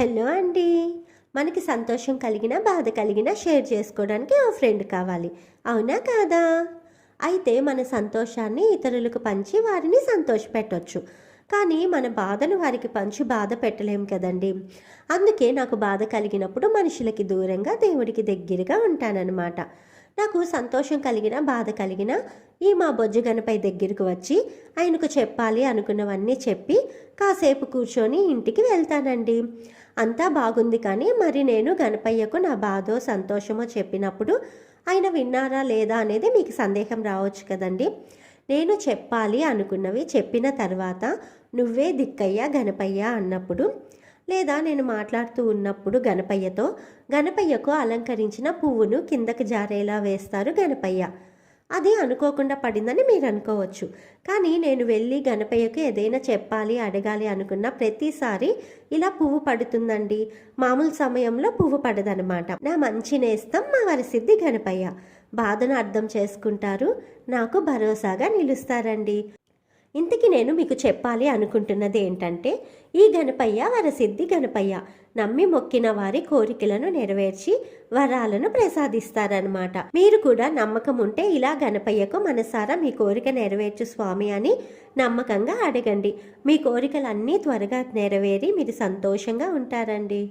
Hello అండి. మనకి సంతోషం కలిగినా, బాధ కలిగినా షేర్ చేసుకోవడానికి ఓ ఫ్రెండ్ కావాలి. అవునా కాదా? అయితే మన సంతోషాన్ని ఇతరులకు పంచి వారిని సంతోషపెట్టొచ్చు. కానీ మన బాధను వారికి పంచి బాధ పెట్టలేం కదండీ! అందుకే నాకు బాధ కలిగినప్పుడు మనుషులకి దూరంగా, దేవుడికి దగ్గరగా ఉంటాననమాట. నాకు సంతోషం కలిగినా, బాధ కలిగినా మా బొజ్జ గణపయ్య దగ్గరికి వచ్చి ఆయనకు చెప్పాలి అనుకున్నవన్నీ చెప్పి కాసేపు కూర్చొని ఇంటికి వెళ్తానండి. అంతా బాగుంది, కానీ మరి నేను గణపయ్యకు నా బాధో సంతోషమో చెప్పినప్పుడు ఆయన విన్నారా లేదా అనేది మీకు సందేహం రావచ్చు కదండి. నేను చెప్పాలి అనుకున్నవి చెప్పిన తర్వాత నువ్వే దిక్కయ్యా గణపయ్య అన్నప్పుడు, లేదా నేను మాట్లాడుతూ ఉన్నప్పుడు గణపయ్యకు అలంకరించిన పువ్వును కిందకి జారేలా వేస్తారు గణపయ్య. అది అనుకోకుండా పడిందని మీరు అనుకోవచ్చు. కానీ నేను వెళ్ళి గణపయ్యకు ఏదైనా చెప్పాలి, అడగాలి అనుకున్న ప్రతిసారి ఇలా పువ్వు పడుతుందండి. మామూలు సమయంలో పువ్వు పడదనమాట. నా మంచి నేస్తం మా వరసిద్ధి గణపయ్య. బాధను అర్థం చేసుకుంటారు, నాకు భరోసాగా నిలుస్తారండి. ఇంతకీ నేను మీకు చెప్పాలి అనుకుంటున్నది ఏంటంటే, ఈ గణపయ్య వరసిద్ధి గణపయ్య. నమ్మి మొక్కిన వారి కోరికలను నెరవేర్చి వరాలను ప్రసాదిస్తారనమాట. మీరు కూడా నమ్మకం ఉంటే ఇలా గణపయ్యకు మనసారా మీ కోరిక నెరవేర్చు స్వామి అని నమ్మకంగా అడగండి. మీ కోరికలన్నీ త్వరగా నెరవేరి మీరు సంతోషంగా ఉంటారండి.